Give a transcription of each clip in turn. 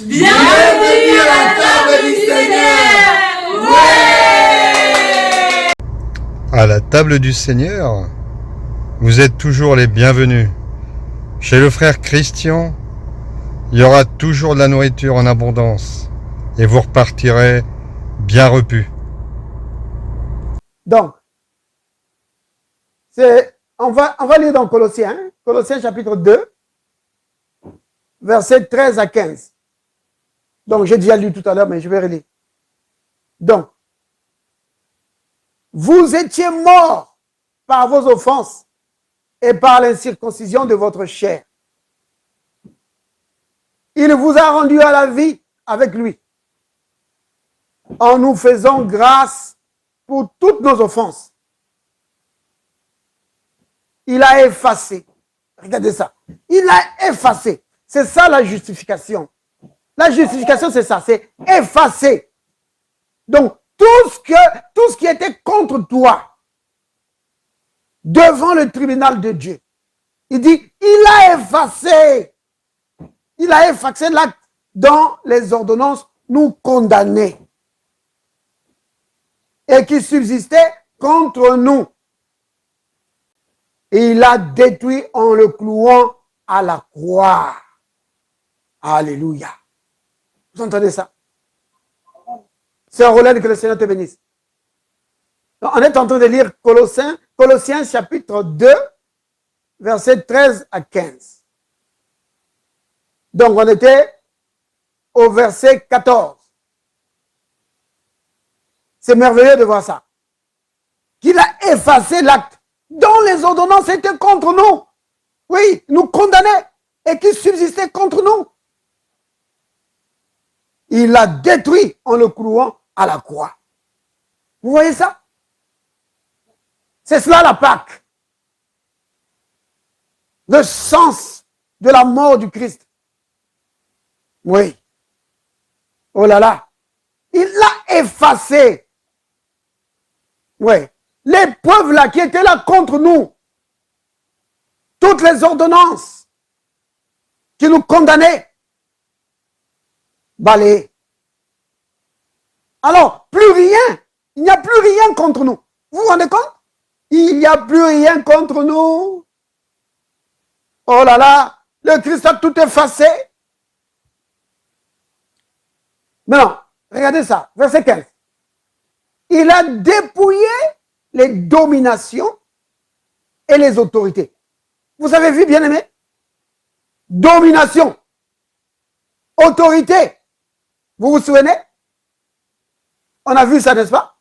Bienvenue à la table du Seigneur. Ouais! À la table du Seigneur, vous êtes toujours les bienvenus. Chez le frère Christian, il y aura toujours de la nourriture en abondance et vous repartirez bien repus. Donc, on va lire dans Colossiens, Colossiens chapitre 2, versets 13 à 15. Donc, j'ai déjà lu tout à l'heure, mais je vais relire. Donc, vous étiez morts par vos offenses et par l'incirconcision de votre chair. Il vous a rendu à la vie avec lui, en nous faisant grâce pour toutes nos offenses. Il a effacé. Regardez ça. Il a effacé. C'est ça la justification. La justification, c'est ça, c'est effacer. Donc, tout ce qui était contre toi, devant le tribunal de Dieu, il dit, il a effacé. Il a effacé l'acte dont les ordonnances nous condamnaient et qui subsistait contre nous. Et il l'a détruit en le clouant à la croix. Alléluia. Vous entendez ça? C'est un relais que le Seigneur te bénisse. Donc, on est en train de lire Colossiens chapitre 2, versets 13 à 15. Donc, on était au verset 14. C'est merveilleux de voir ça. Qu'il a effacé l'acte dont les ordonnances étaient contre nous. Oui, nous condamnaient et qui subsistait contre nous. Il l'a détruit en le clouant à la croix. Vous voyez ça? C'est cela la Pâque. Le sens de la mort du Christ. Oui. Oh là là. Il l'a effacé. Oui. L'épreuve là qui était là contre nous. Toutes les ordonnances qui nous condamnaient. Balayées. Alors, plus rien. Il n'y a plus rien contre nous. Vous vous rendez compte? Il n'y a plus rien contre nous. Oh là là. Le Christ a tout effacé. Maintenant, regardez ça. Verset 15. Il a dépouillé les dominations et les autorités. Vous avez vu, bien-aimé? Domination. Autorité. Vous vous souvenez? On a vu ça, n'est-ce pas?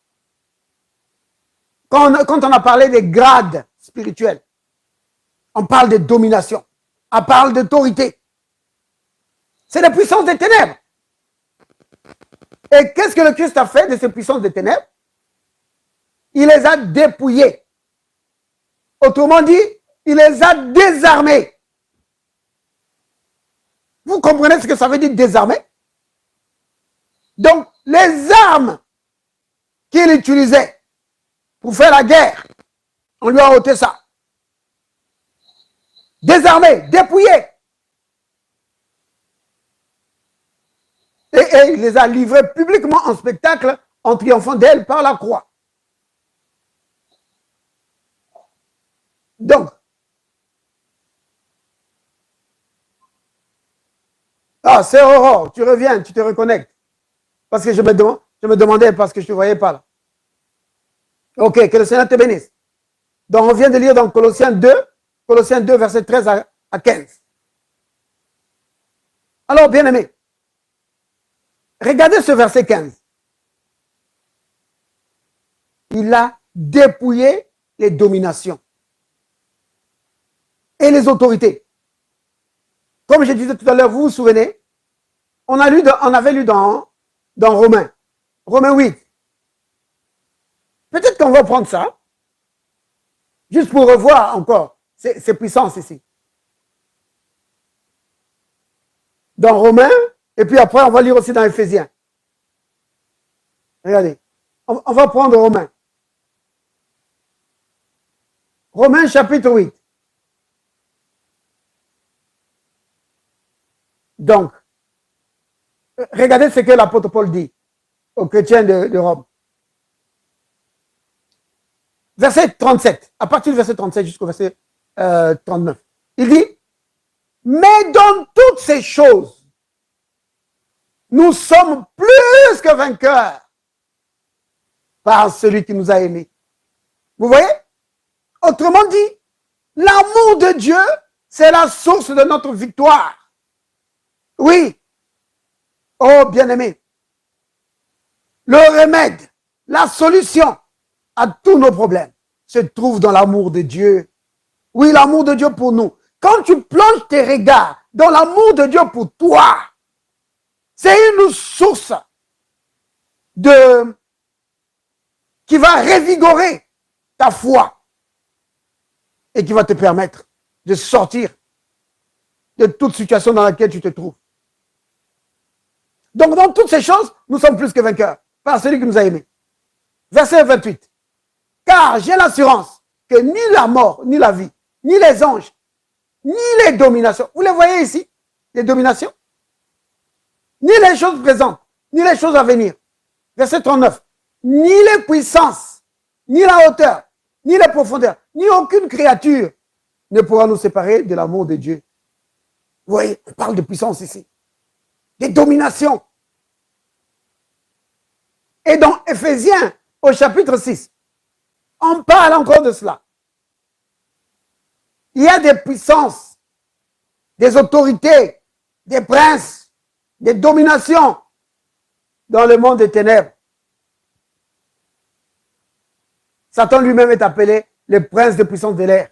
Quand on a parlé des grades spirituels, on parle de domination. On parle d'autorité. C'est la puissance des ténèbres. Et qu'est-ce que le Christ a fait de ces puissances des ténèbres? Il les a dépouillées. Autrement dit, il les a désarmés. Vous comprenez ce que ça veut dire désarmer? Donc, les armes qu'il utilisait pour faire la guerre, on lui a ôté ça. Désarmé, dépouillé. Et il les a livrés publiquement en spectacle en triomphant d'elle par la croix. Donc, c'est Aurore, tu reviens, tu te reconnectes. Parce que je me demandais parce que je ne te voyais pas là. Ok, que le Seigneur te bénisse. Donc, on vient de lire dans Colossiens 2, verset 13 à 15. Alors, bien aimé, regardez ce verset 15. Il a dépouillé les dominations et les autorités. Comme je disais tout à l'heure, vous vous souvenez, on avait lu dans Romains 8. Peut-être qu'on va prendre ça, juste pour revoir encore ces puissances ici. Dans Romains, et puis après on va lire aussi dans Éphésiens. Regardez, on va prendre Romains. Romains chapitre 8. Donc, Regardez ce que l'apôtre Paul dit aux chrétiens de Rome. Verset 37, à partir du verset 37 jusqu'au verset 39. Il dit, mais dans toutes ces choses, nous sommes plus que vainqueurs par celui qui nous a aimés. Vous voyez? Autrement dit, l'amour de Dieu, c'est la source de notre victoire. Oui. Oh, bien-aimé. Le remède, la solution à tous nos problèmes se trouve dans l'amour de Dieu. Oui, l'amour de Dieu pour nous. Quand tu plonges tes regards dans l'amour de Dieu pour toi, c'est une source qui va revigorer ta foi et qui va te permettre de sortir de toute situation dans laquelle tu te trouves. Donc, dans toutes ces choses, nous sommes plus que vainqueurs par celui qui nous a aimés. Verset 28. Car j'ai l'assurance que ni la mort, ni la vie, ni les anges, ni les dominations, vous les voyez ici, les dominations, ni les choses présentes, ni les choses à venir. Verset 39. Ni les puissances, ni la hauteur, ni les profondeurs, ni aucune créature ne pourra nous séparer de l'amour de Dieu. Vous voyez, on parle de puissance ici. Des dominations. Et dans Éphésiens, au chapitre 6, on parle encore de cela. Il y a des puissances, des autorités, des princes, des dominations dans le monde des ténèbres. Satan lui-même est appelé le prince de puissance de l'air.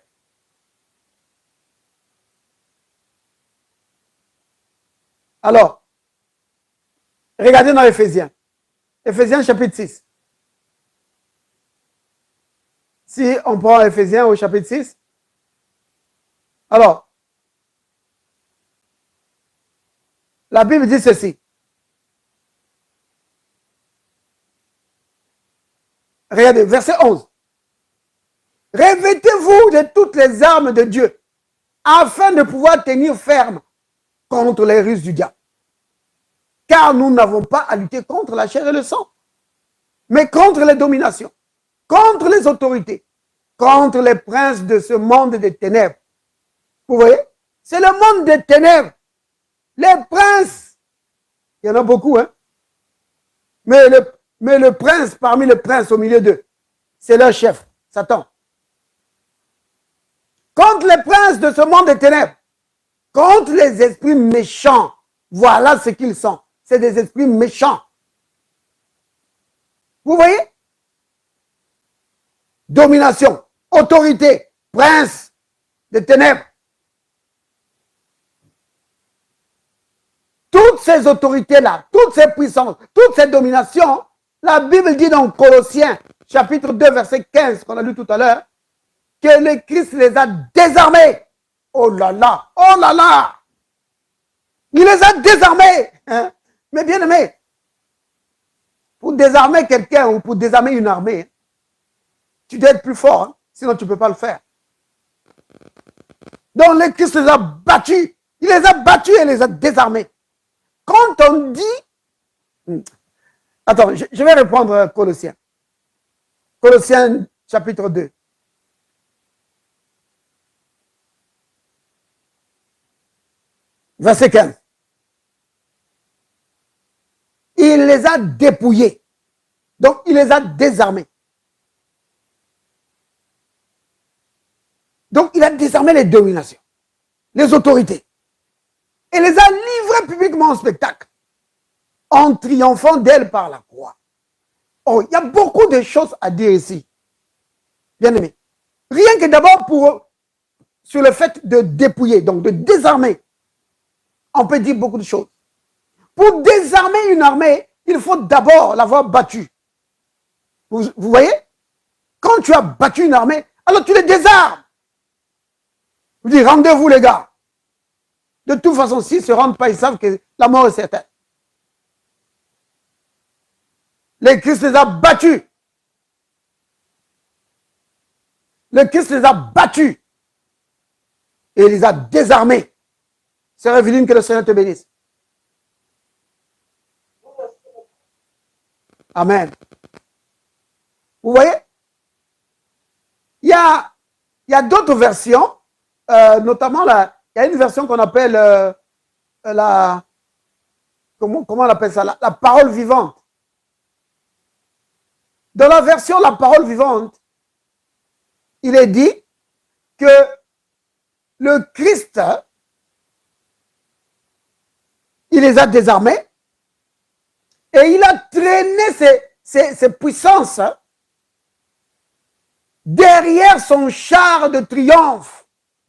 Alors, regardez dans Éphésiens. Éphésiens chapitre 6. Si on prend Éphésiens au chapitre 6, alors, la Bible dit ceci. Regardez, verset 11. Revêtez-vous de toutes les armes de Dieu, afin de pouvoir tenir ferme contre les ruses du diable. Car nous n'avons pas à lutter contre la chair et le sang, mais contre les dominations, contre les autorités, contre les princes de ce monde des ténèbres. Vous voyez? C'est le monde des ténèbres. Les princes, il y en a beaucoup, hein? Mais le prince, parmi les princes au milieu d'eux, c'est leur chef, Satan. Contre les princes de ce monde des ténèbres, contre les esprits méchants, voilà ce qu'ils sont. C'est des esprits méchants. Vous voyez? Domination, autorité, prince des ténèbres. Toutes ces autorités-là, toutes ces puissances, toutes ces dominations, la Bible dit dans Colossiens, chapitre 2, verset 15, qu'on a lu tout à l'heure, que le Christ les a désarmés. Oh là là, oh là là. Il les a désarmés. Hein? Mais bien aimé, pour désarmer quelqu'un ou pour désarmer une armée, tu dois être plus fort, hein? Sinon tu ne peux pas le faire. Donc le Christ les a battus. Il les a battus et les a désarmés. Quand on dit... Attends, je vais reprendre Colossiens. Colossiens chapitre 2. Verset 15. Il les a dépouillés. Donc, il les a désarmés. Donc, il a désarmé les dominations, les autorités. Et les a livrés publiquement en spectacle, en triomphant d'elles par la croix. Oh, il y a beaucoup de choses à dire ici. Bien aimé. Rien que d'abord sur le fait de dépouiller, donc de désarmer. On peut dire beaucoup de choses. Pour désarmer une armée, il faut d'abord l'avoir battue. Vous voyez? Quand tu as battu une armée, alors tu les désarmes. Vous dites, rendez-vous les gars. De toute façon, s'ils ne se rendent pas, ils savent que la mort est certaine. Le Christ les a battus. Le Christ les a battus. Et il les a désarmés. Sœur Evelyne, que le Seigneur te bénisse. Amen. Vous voyez? Il y a d'autres versions, notamment il y a une version qu'on appelle comment on appelle ça? La parole vivante. Dans la version la parole vivante, il est dit que le Christ, il les a désarmés et il a traîné ses puissances derrière son char de triomphe.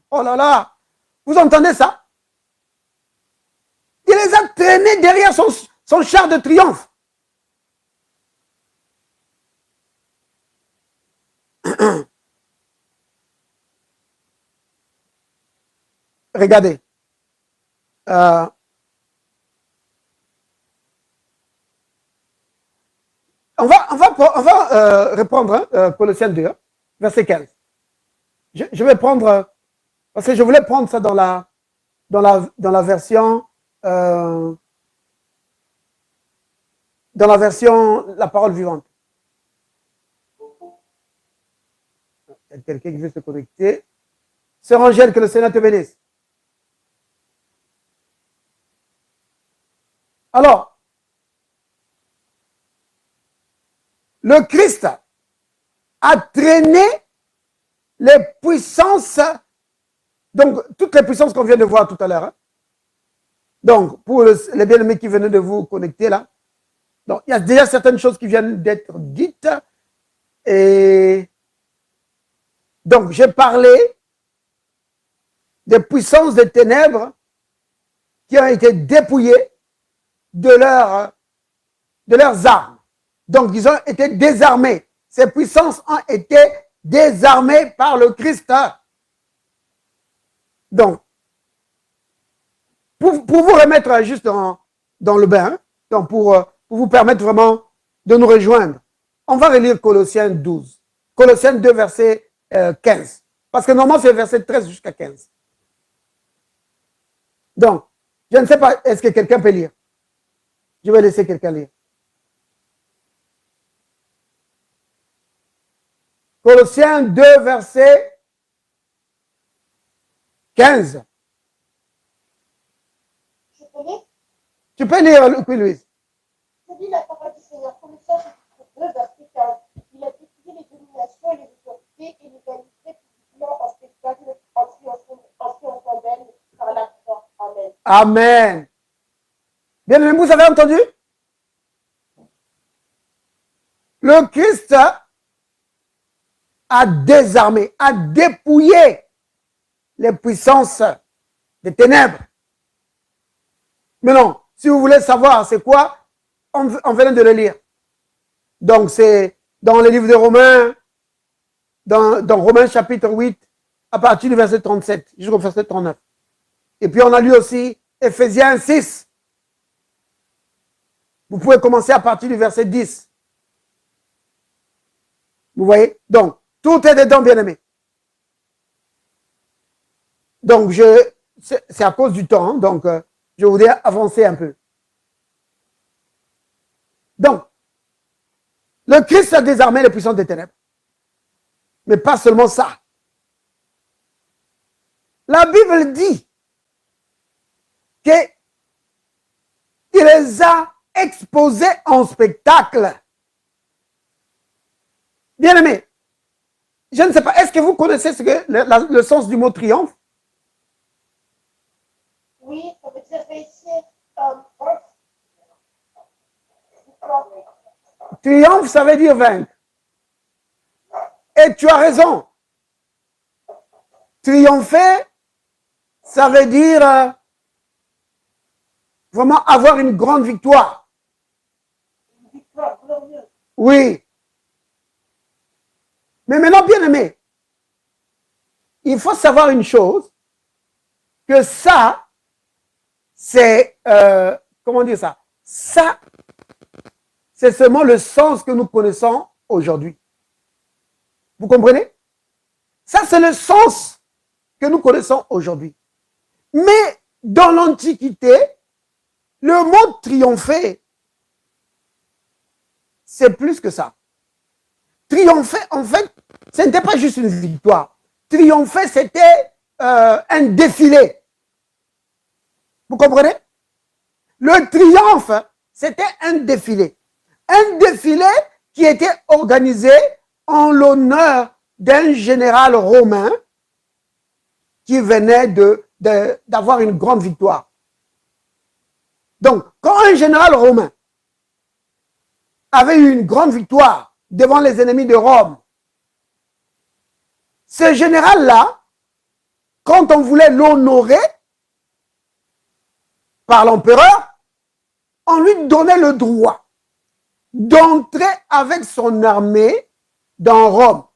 Oh là là, vous entendez ça? Il les a traînés derrière son char de triomphe. Regardez. On va reprendre Colossiens 2, verset 15. Je vais prendre, parce que je voulais prendre ça dans la version la parole vivante. Il y a quelqu'un qui veut se connecter. Sœur Angèle, que le Seigneur te bénisse. Alors, le Christ a traîné les puissances, donc toutes les puissances qu'on vient de voir tout à l'heure. Hein. Donc, pour les bien-aimés qui venaient de vous connecter là, donc il y a déjà certaines choses qui viennent d'être dites. Et donc, j'ai parlé des puissances des ténèbres qui ont été dépouillées de leurs armes. Donc, ils ont été désarmés. Ces puissances ont été désarmées par le Christ. Donc, pour vous remettre juste dans le bain, donc pour vous permettre vraiment de nous rejoindre, on va relire Colossiens 12. Colossiens 2, verset 15. Parce que normalement, c'est verset 13 jusqu'à 15. Donc, je ne sais pas, est-ce que quelqu'un peut lire? Je vais laisser quelqu'un lire. Colossiens 2, verset 15. Je peux lire? Tu peux lire, Louise. Je lis la parole du Seigneur. Colossiens 2, verset 15. Il a détruit les dominations et les autorités et l'égalité publiquement en spectacle, en triomphant d'elle par la croix. Amen. Amen. Bien aimé, vous avez entendu? Le Christ a désarmé, a dépouillé les puissances des ténèbres. Mais non, si vous voulez savoir c'est quoi, on venait de le lire. Donc c'est dans le livre de Romains, dans Romains chapitre 8, à partir du verset 37 jusqu'au verset 39. Et puis on a lu aussi Ephésiens 6. Vous pouvez commencer à partir du verset 10. Vous voyez? Donc, tout est dedans, bien aimé. Donc, c'est à cause du temps, donc je voudrais avancer un peu. Donc, le Christ a désarmé les puissances des ténèbres. Mais pas seulement ça. La Bible dit qu'il les a exposés en spectacle. Bien aimé, je ne sais pas, est-ce que vous connaissez le sens du mot triomphe? Oui, ça veut dire réussir. Triomphe, ça veut dire vaincre. Et tu as raison. Triompher, ça veut dire vraiment avoir une grande victoire. Une victoire glorieuse. Oui. Mais maintenant, bien aimé, il faut savoir une chose, que ça, c'est, comment dire ça? Ça, c'est seulement le sens que nous connaissons aujourd'hui. Vous comprenez? Ça, c'est le sens que nous connaissons aujourd'hui. Mais dans l'Antiquité, le mot triompher, c'est plus que ça. Triompher, en fait, ce n'était pas juste une victoire. Triompher, c'était un défilé. Vous comprenez? Le triomphe, c'était un défilé. Un défilé qui était organisé en l'honneur d'un général romain qui venait d'avoir une grande victoire. Donc, quand un général romain avait eu une grande victoire devant les ennemis de Rome, ce général-là, quand on voulait l'honorer par l'empereur, on lui donnait le droit d'entrer avec son armée dans Rome.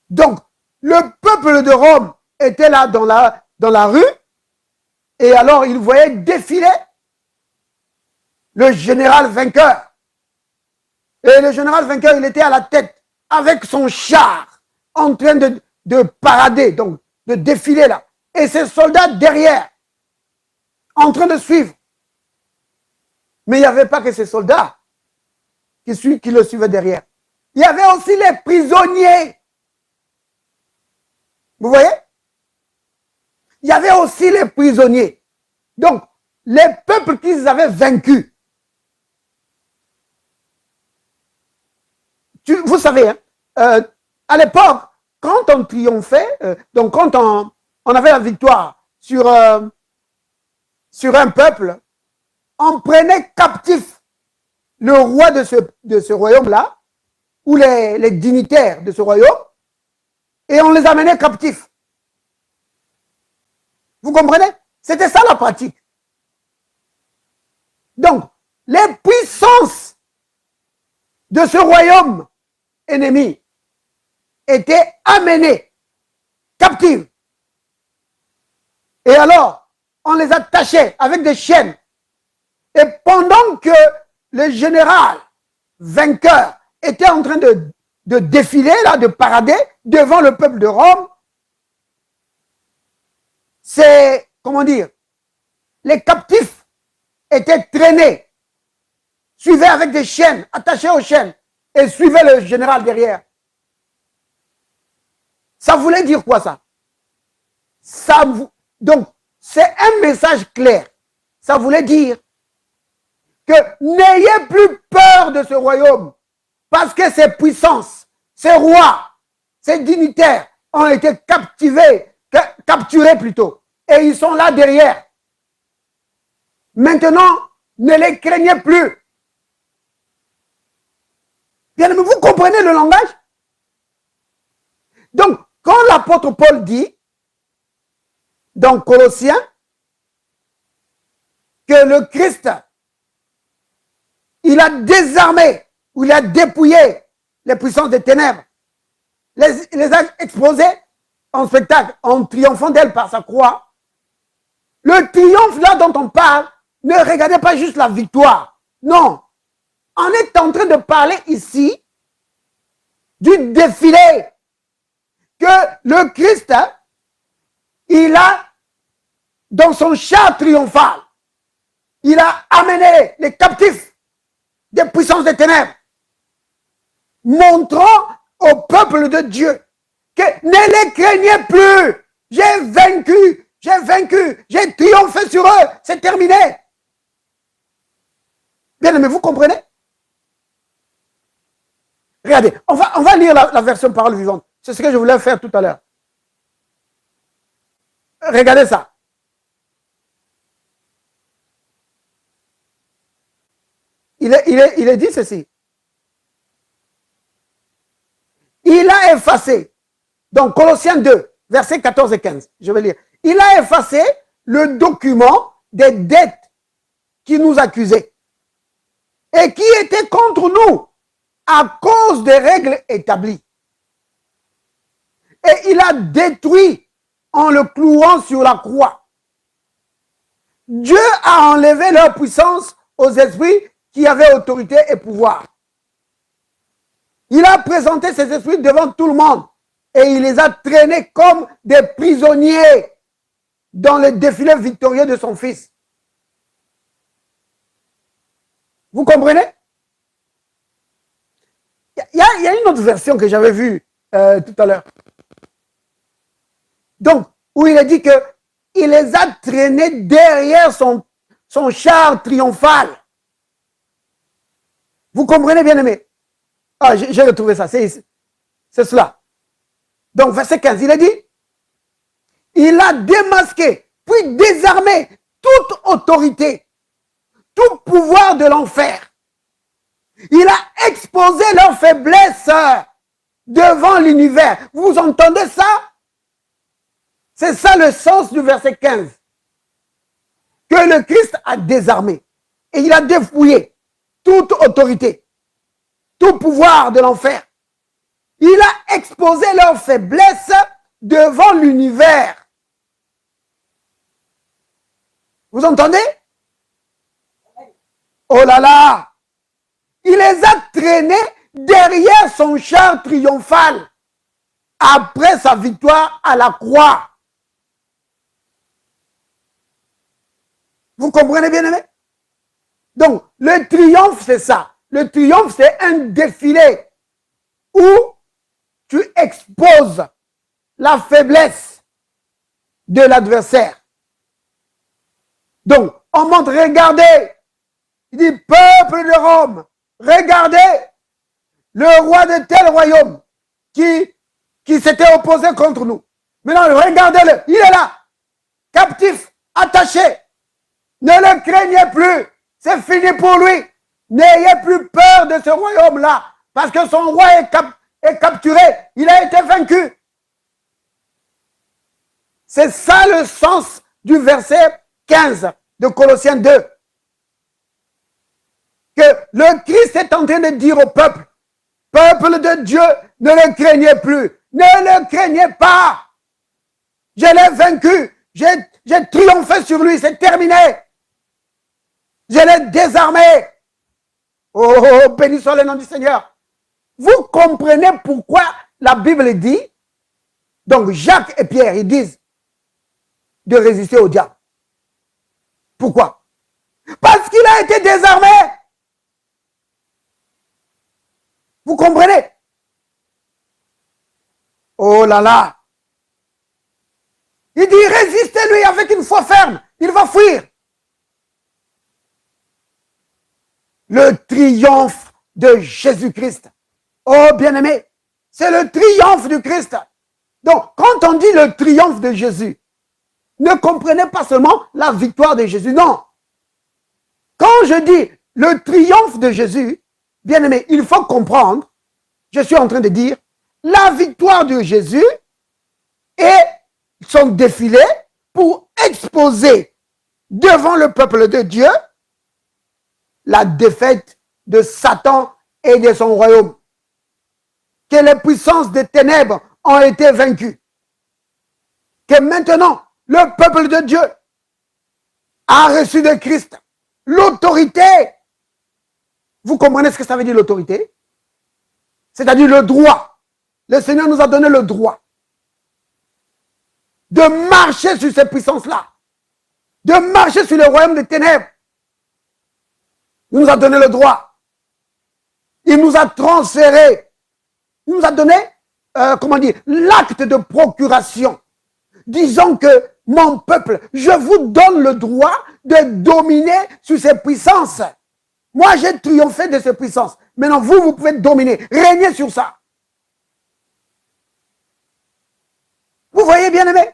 Donc, le peuple de Rome était là dans la rue, et alors il voyait défiler le général vainqueur. Et le général vainqueur, il était à la tête avec son char en train de parader, donc de défiler là. Et ses soldats derrière, en train de suivre. Mais il n'y avait pas que ces soldats qui le suivaient derrière. Il y avait aussi les prisonniers. Vous voyez? Il y avait aussi les prisonniers. Donc, les peuples qu'ils avaient vaincus. Vous savez, hein, à l'époque, quand on triomphait, donc quand on avait la victoire sur un peuple, on prenait captif le roi de ce royaume-là, ou les dignitaires de ce royaume, et on les amenait captifs. Vous comprenez? C'était ça la pratique. Donc, les puissances de ce royaume ennemi étaient amenées captives. Et alors, on les attachait avec des chaînes. Et pendant que le général vainqueur était en train de défiler, là, de parader devant le peuple de Rome, c'est, comment dire, les captifs étaient traînés, suivaient avec des chaînes, attachés aux chaînes, et suivaient le général derrière. Ça voulait dire quoi ça? Donc, c'est un message clair. Ça voulait dire que n'ayez plus peur de ce royaume, parce que ses puissances, ses rois, ses dignitaires ont été capturés plutôt, et ils sont là derrière. Maintenant, ne les craignez plus. Bien aimé, vous comprenez le langage? Donc, quand l'apôtre Paul dit, dans Colossiens, que le Christ, il a désarmé, ou il a dépouillé les puissances des ténèbres, les a exposées en spectacle, en triomphant d'elle par sa croix. Le triomphe là dont on parle, ne regardez pas juste la victoire. Non. On est en train de parler ici du défilé que le Christ, il a, dans son char triomphal, il a amené les captifs des puissances des ténèbres, montrant au peuple de Dieu que ne les craignez plus. J'ai triomphé sur eux, c'est terminé. Bien aimé, vous comprenez? Regardez, on va lire la version parole vivante. C'est ce que je voulais faire tout à l'heure. Regardez ça. Il est dit ceci. Il a effacé, donc Colossiens 2, versets 14 et 15, je vais lire. Il a effacé le document des dettes qui nous accusaient et qui étaient contre nous à cause des règles établies. Et il a détruit en le clouant sur la croix. Dieu a enlevé leur puissance aux esprits qui avaient autorité et pouvoir. Il a présenté ces esprits devant tout le monde et il les a traînés comme des prisonniers dans le défilé victorieux de son Fils. Vous comprenez? Il y a une autre version que j'avais vue tout à l'heure. Donc, où il a dit que il les a traînés derrière son char triomphal. Vous comprenez, bien aimé? Ah, j'ai retrouvé ça, c'est cela. Donc, verset 15, il a dit, il a démasqué, puis désarmé toute autorité, tout pouvoir de l'enfer. Il a exposé leurs faiblesses devant l'univers. Vous entendez ça? C'est ça le sens du verset 15. Que le Christ a désarmé. Et il a dépouillé toute autorité, tout pouvoir de l'enfer. Il a exposé leurs faiblesses devant l'univers. Vous entendez? Oh là là! Il les a traînés derrière son char triomphal après sa victoire à la croix. Vous comprenez bien, aimé? Donc, le triomphe, c'est ça. Le triomphe, c'est un défilé où tu exposes la faiblesse de l'adversaire. Donc, on montre, regardez, il dit, peuple de Rome, regardez, le roi de tel royaume qui s'était opposé contre nous. Maintenant, regardez-le, il est là, captif, attaché. Ne le craignez plus, c'est fini pour lui. N'ayez plus peur de ce royaume-là, parce que son roi est capturé, il a été vaincu. C'est ça le sens du verset 15 de Colossiens 2. Que le Christ est en train de dire au peuple, peuple de Dieu, ne le craignez plus, ne le craignez pas. Je l'ai vaincu, j'ai triomphé sur lui, c'est terminé. Je l'ai désarmé. Oh, béni soit le nom du Seigneur. Vous comprenez pourquoi la Bible dit, donc Jacques et Pierre, ils disent de résister au diable. Pourquoi? Parce qu'il a été désarmé. Vous comprenez? Oh là là. Il dit, résistez-lui avec une foi ferme. Il va fuir. Le triomphe de Jésus-Christ. Oh, bien-aimé, c'est le triomphe du Christ. Donc, quand on dit le triomphe de Jésus, ne comprenez pas seulement la victoire de Jésus, non. Quand je dis le triomphe de Jésus, bien-aimé, il faut comprendre, je suis en train de dire, la victoire de Jésus et son défilé pour exposer devant le peuple de Dieu la défaite de Satan et de son royaume. Que les puissances des ténèbres ont été vaincues. Que maintenant, le peuple de Dieu a reçu de Christ l'autorité. Vous comprenez ce que ça veut dire l'autorité? C'est-à-dire le droit. Le Seigneur nous a donné le droit de marcher sur ces puissances-là, de marcher sur le royaume des ténèbres. Il nous a donné le droit. Il nous a transféré. Il nous a donné, comment dire, l'acte de procuration. Disons que mon peuple, je vous donne le droit de dominer sur ces puissances. Moi, j'ai triomphé de ces puissances. Maintenant, vous pouvez dominer, régner sur ça. Vous voyez, bien aimé?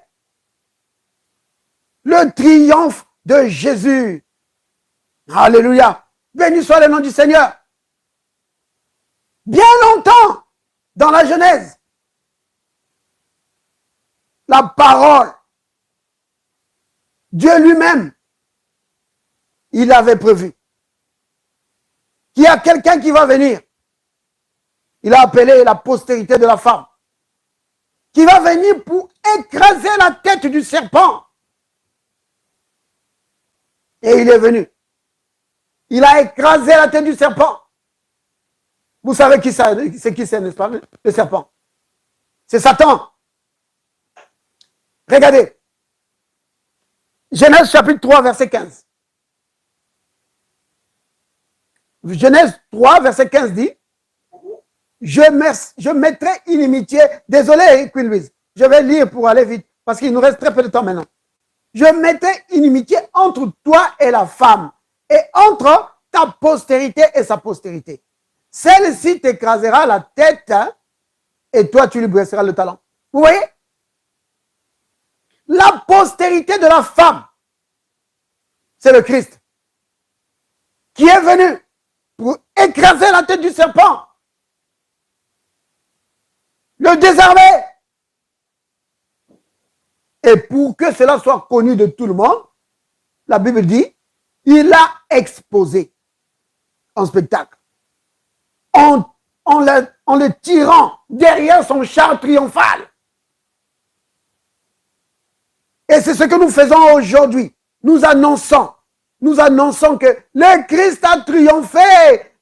Le triomphe de Jésus. Alléluia. Béni soit le nom du Seigneur. Bien longtemps, dans la Genèse, la parole, Dieu lui-même, il avait prévu qu'il y a quelqu'un qui va venir. Il a appelé la postérité de la femme, qui va venir pour écraser la tête du serpent. Et il est venu. Il a écrasé la tête du serpent. Vous savez qui c'est, n'est-ce pas, le serpent? C'est Satan. Regardez. Genèse chapitre 3, verset 15. Genèse 3, verset 15 dit, je mettrai inimitié. Désolé, Queen Louise. Je vais lire pour aller vite, parce qu'il nous reste très peu de temps maintenant. Je mettrai inimitié entre toi et la femme, et entre ta postérité et sa postérité. Celle-ci t'écrasera la tête, hein, et toi, tu lui briseras le talon. Vous voyez? La postérité de la femme, c'est le Christ, qui est venu pour écraser la tête du serpent, le désarmer. Et pour que cela soit connu de tout le monde, la Bible dit, il l'a exposé en spectacle, en le tirant derrière son char triomphal. Et c'est ce que nous faisons aujourd'hui. Nous annonçons que le Christ a triomphé.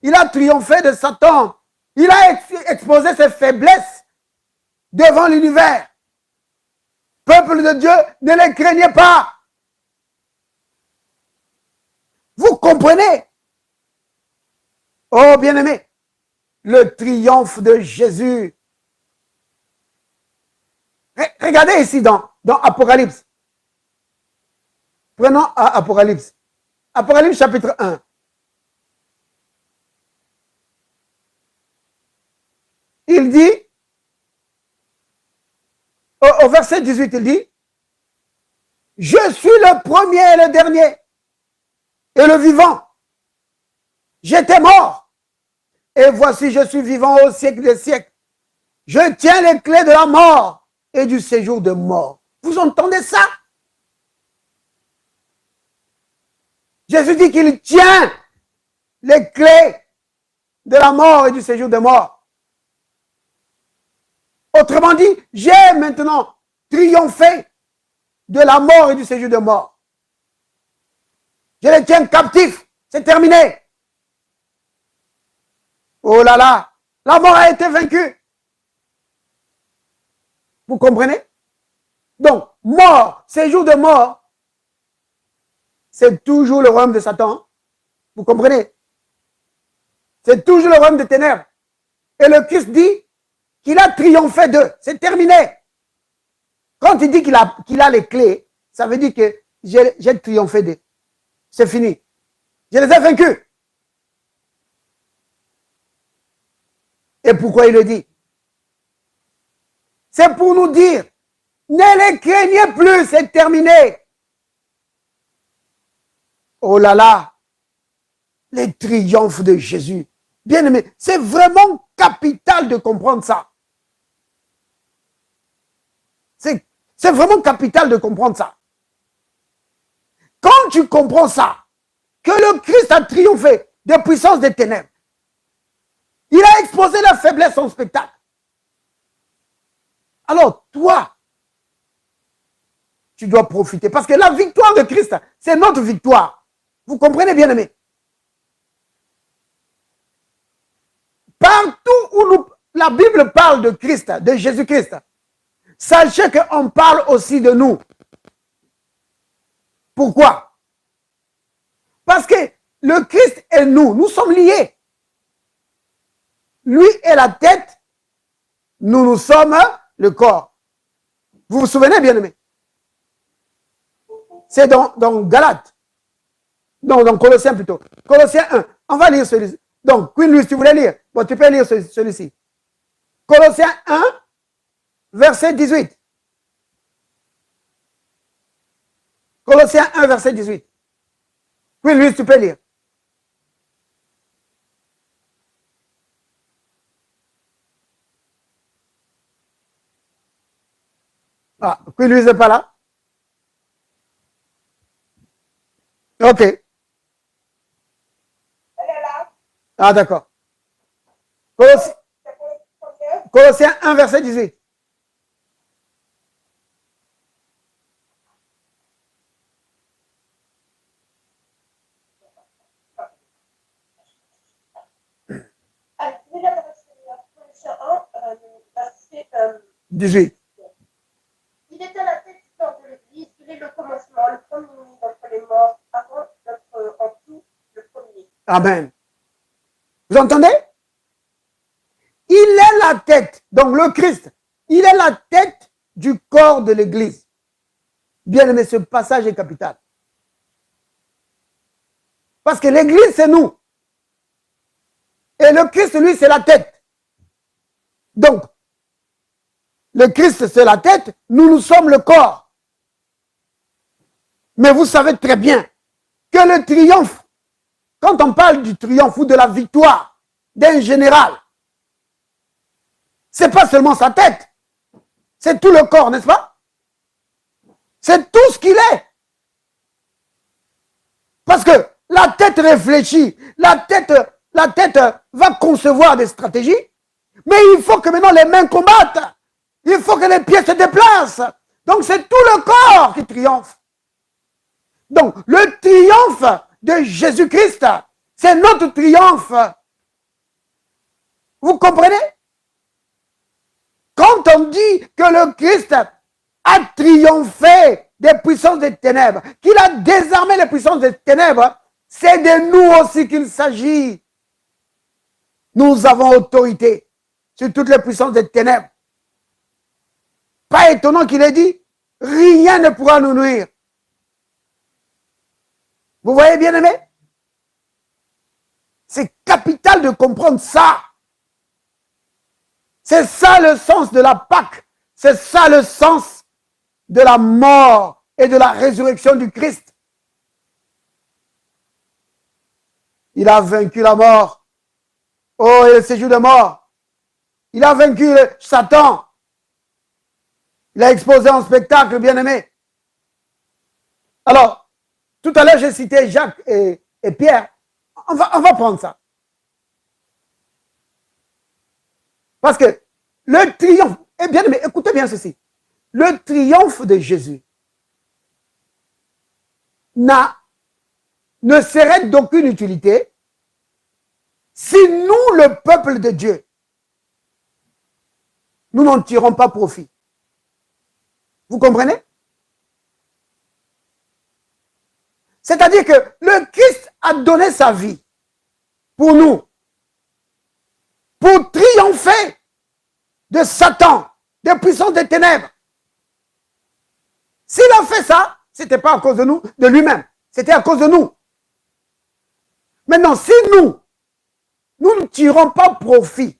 Il a triomphé de Satan. Il a exposé ses faiblesses devant l'univers. Peuple de Dieu, ne les craignez pas. Vous comprenez? Oh, bien-aimé, le triomphe de Jésus. Regardez ici dans Apocalypse. Prenons Apocalypse. Apocalypse chapitre 1. Il dit, au verset 18, il dit, je suis le premier et le dernier, et le vivant. J'étais mort, et voici je suis vivant au siècle des siècles. Je tiens les clés de la mort et du séjour de mort. Vous entendez ça? Jésus dit qu'il tient les clés de la mort et du séjour de mort. Autrement dit, j'ai maintenant triomphé de la mort et du séjour de mort. Je les tiens captifs. C'est terminé. Oh là là, la mort a été vaincue. Vous comprenez? Donc, mort, séjour de mort, c'est toujours le royaume de Satan. Vous comprenez? C'est toujours le royaume des ténèbres. Et le Christ dit qu'il a triomphé d'eux. C'est terminé. Quand il dit qu'il a les clés, ça veut dire que j'ai triomphé d'eux. C'est fini. Je les ai vaincus. Et pourquoi il le dit? C'est pour nous dire, ne les craignez plus, c'est terminé. Oh là là, les triomphes de Jésus. Bien aimé, c'est vraiment capital de comprendre ça. C'est vraiment capital de comprendre ça. Quand tu comprends ça, que le Christ a triomphé des puissances des ténèbres, il a exposé la faiblesse en spectacle. Alors, toi, tu dois profiter. Parce que la victoire de Christ, c'est notre victoire. Vous comprenez, bien aimé? Partout où la Bible parle de Christ, de Jésus-Christ, sachez qu'on parle aussi de nous. Pourquoi? Parce que le Christ et nous sommes liés. Lui est la tête, nous sommes le corps. Vous vous souvenez, bien aimé? C'est dans Galates. Non, dans Colossiens plutôt. Colossiens 1. On va lire celui-ci. Donc, Queen Louise, tu voulais lire? Bon, tu peux lire celui-ci. Colossiens 1, verset 18. Colossiens 1, verset 18. Queen Louise, tu peux lire. Ah, Queen Louise n'est pas là? Ok. Elle est là. Ah, d'accord. Colossiens 1, verset 18. Colossiens 1, verset 18. il était la tête du corps de l'Église, il est le commencement, le premier-né d'entre les morts, avant d'être en tout le premier. Amen. Vous entendez? Il est la tête, donc le Christ, il est la tête du corps de l'Église. Bien aimé, ce passage est capital. Parce que l'Église, c'est nous. Et le Christ, lui, c'est la tête. Donc, le Christ, c'est la tête, nous sommes le corps. Mais vous savez très bien que le triomphe, quand on parle du triomphe ou de la victoire d'un général, c'est pas seulement sa tête, c'est tout le corps, n'est-ce pas? C'est tout ce qu'il est. Parce que la tête réfléchit, la tête va concevoir des stratégies, mais il faut que maintenant les mains combattent. Il faut que les pieds se déplacent. Donc c'est tout le corps qui triomphe. Donc le triomphe de Jésus-Christ, c'est notre triomphe. Vous comprenez? Quand on dit que le Christ a triomphé des puissances des ténèbres, qu'il a désarmé les puissances des ténèbres, c'est de nous aussi qu'il s'agit. Nous avons autorité sur toutes les puissances des ténèbres. Pas étonnant qu'il ait dit, rien ne pourra nous nuire. Vous voyez, bien aimé? C'est capital de comprendre ça. C'est ça le sens de la Pâque. C'est ça le sens de la mort et de la résurrection du Christ. Il a vaincu la mort. Oh, et le séjour de mort. Il a vaincu Satan. Il a exposé en spectacle, bien-aimé. Alors, tout à l'heure, j'ai cité Jacques et Pierre. On va prendre ça. Parce que le triomphe, et bien aimé, écoutez bien ceci. Le triomphe de Jésus ne serait d'aucune utilité si nous, le peuple de Dieu, nous n'en tirons pas profit. Vous comprenez? C'est-à-dire que le Christ a donné sa vie pour nous, pour triompher de Satan, des puissances des ténèbres. S'il a fait ça, ce n'était pas à cause de nous, de lui-même, c'était à cause de nous. Maintenant, si nous ne tirons pas profit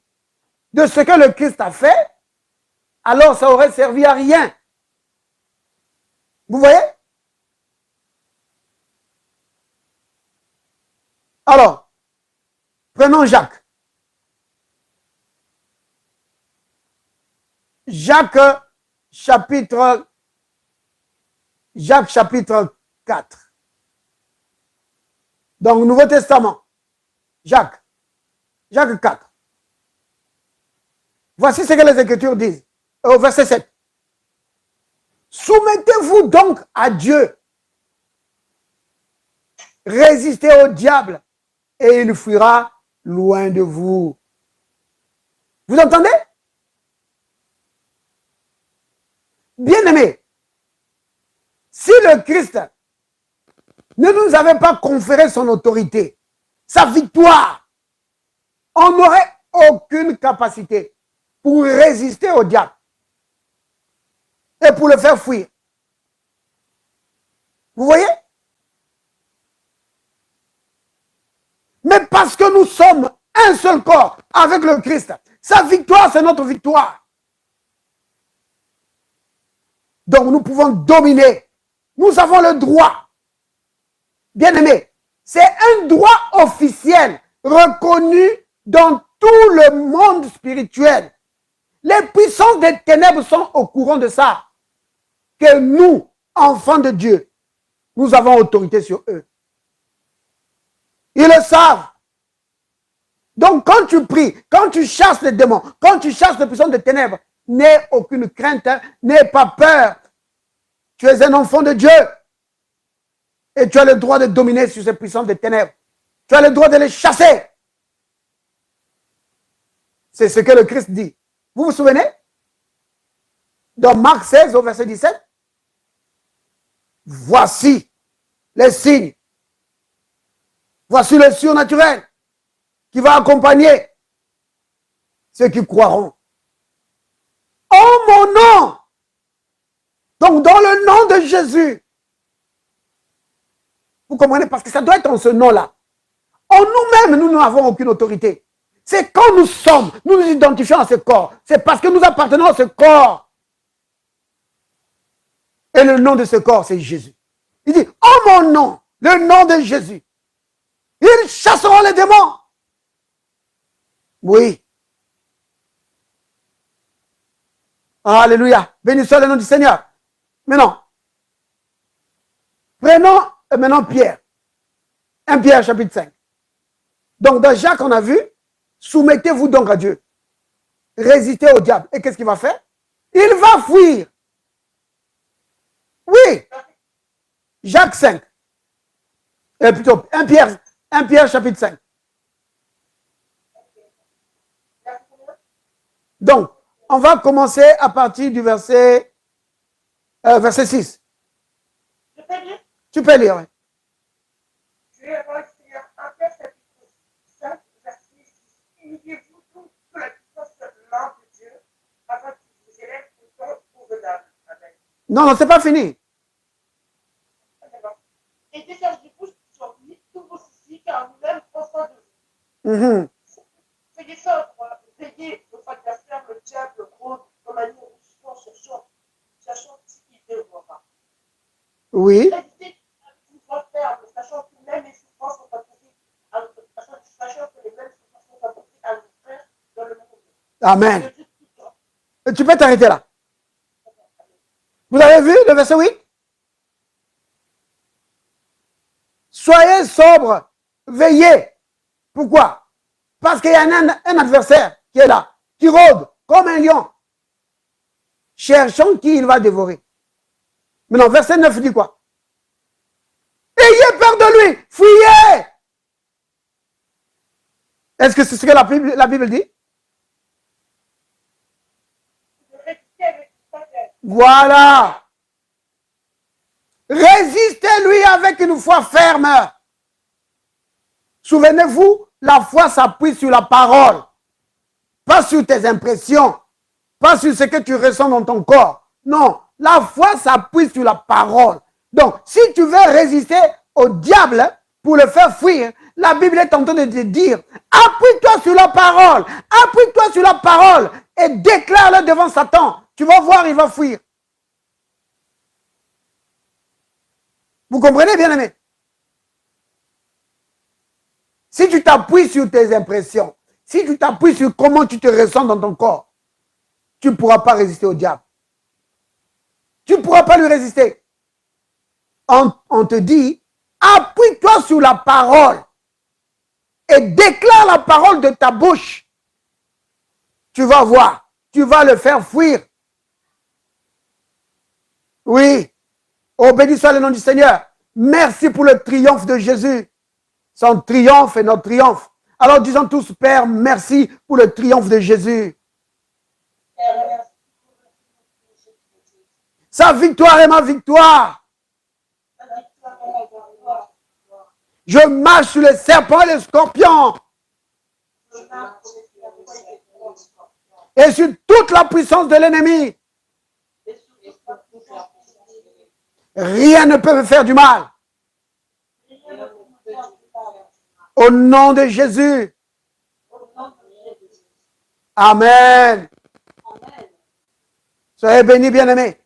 de ce que le Christ a fait, alors ça aurait servi à rien. Vous voyez? Alors, prenons Jacques. Jacques chapitre 4. Donc, Nouveau Testament. Jacques 4. Voici ce que les Écritures disent. Au verset 7. Soumettez-vous donc à Dieu. Résistez au diable et il fuira loin de vous. Vous entendez? Bien-aimés, si le Christ ne nous avait pas conféré son autorité, sa victoire, on n'aurait aucune capacité pour résister au diable et pour le faire fuir. Vous voyez? Mais parce que nous sommes un seul corps avec le Christ, sa victoire, c'est notre victoire. Donc nous pouvons dominer. Nous avons le droit. Bien-aimé, c'est un droit officiel reconnu dans tout le monde spirituel. Les puissances des ténèbres sont au courant de ça. Que nous, enfants de Dieu, nous avons autorité sur eux. Ils le savent. Donc quand tu pries, quand tu chasses les démons, quand tu chasses les puissances des ténèbres, n'aie aucune crainte, n'aie pas peur. Tu es un enfant de Dieu. Et tu as le droit de dominer sur ces puissances des ténèbres. Tu as le droit de les chasser. C'est ce que le Christ dit. Vous vous souvenez? Dans Marc 16 au verset 17. Voici les signes. Voici le surnaturel qui va accompagner ceux qui croiront. En mon nom. Donc, dans le nom de Jésus. Vous comprenez? Parce que ça doit être en ce nom-là. En nous-mêmes, nous n'avons aucune autorité. C'est quand nous sommes, nous nous identifions à ce corps. C'est parce que nous appartenons à ce corps. Et le nom de ce corps, c'est Jésus. Il dit, en mon nom, le nom de Jésus, ils chasseront les démons. Oui. Alléluia. Béni soit le nom du Seigneur. Maintenant, prenons maintenant Pierre. 1 Pierre chapitre 5. Donc dans Jacques, on a vu, soumettez-vous donc à Dieu. Résistez au diable. Et qu'est-ce qu'il va faire? Il va fuir. Oui. Jacques 5. Plutôt 1 Pierre chapitre 5. Donc, on va commencer à partir du verset 6. Je peux lire? Tu peux lire, oui. Je vais avoir le Seigneur 1 Pierre chapitre 5, verset 6. Unifiez-vous donc sous la puissance de l'âme de Dieu, afin qu'il vous élève au temps convenable. Amen. Non, c'est pas fini. Et déchargez-vous sur lui tous vos soucis, car nous-mêmes prend soin de vous. Mhm. Soyez sobres, veillez, votre adversaire, le diable, rôde comme un lion rugitant, cherchant qui il dévorera. Oui. Résistez à une foi ferme, sachant que même les souffrances sont apposées à notre sachant que les mêmes souffrances sont apposées à nos frères dans le monde. Amen. Le Dieu tout-puissant. Tu peux t'arrêter là. Vous avez vu le verset 8? Soyez sobres, veillez. Pourquoi? Parce qu'il y a un adversaire qui est là, qui rôde comme un lion, cherchant qui il va dévorer. Maintenant, verset 9 dit quoi? Ayez peur de lui, fuyez. Est-ce que c'est ce que la Bible dit? Résistez avec une foi ferme. Voilà. Résistez-lui avec une foi ferme. Souvenez-vous, la foi s'appuie sur la parole, pas sur tes impressions, pas sur ce que tu ressens dans ton corps. Non, la foi s'appuie sur la parole. Donc, si tu veux résister au diable pour le faire fuir, la Bible est en train de te dire, appuie-toi sur la parole, appuie-toi sur la parole et déclare-le devant Satan. Tu vas voir, il va fuir. Vous comprenez, bien-aimé? Si tu t'appuies sur tes impressions, si tu t'appuies sur comment tu te ressens dans ton corps, tu ne pourras pas résister au diable. Tu ne pourras pas lui résister. On te dit, appuie-toi sur la parole et déclare la parole de ta bouche. Tu vas voir, tu vas le faire fuir. Oui. Oh, béni soit le nom du Seigneur. Merci pour le triomphe de Jésus. Son triomphe est notre triomphe. Alors disons tous, Père, merci pour le triomphe de Jésus. Sa victoire est ma victoire. Je marche sur les serpents et les scorpions. Et sur toute la puissance de l'ennemi. Rien ne peut me faire du mal. Au nom de Jésus. Amen. Soyez bénis, bien-aimés.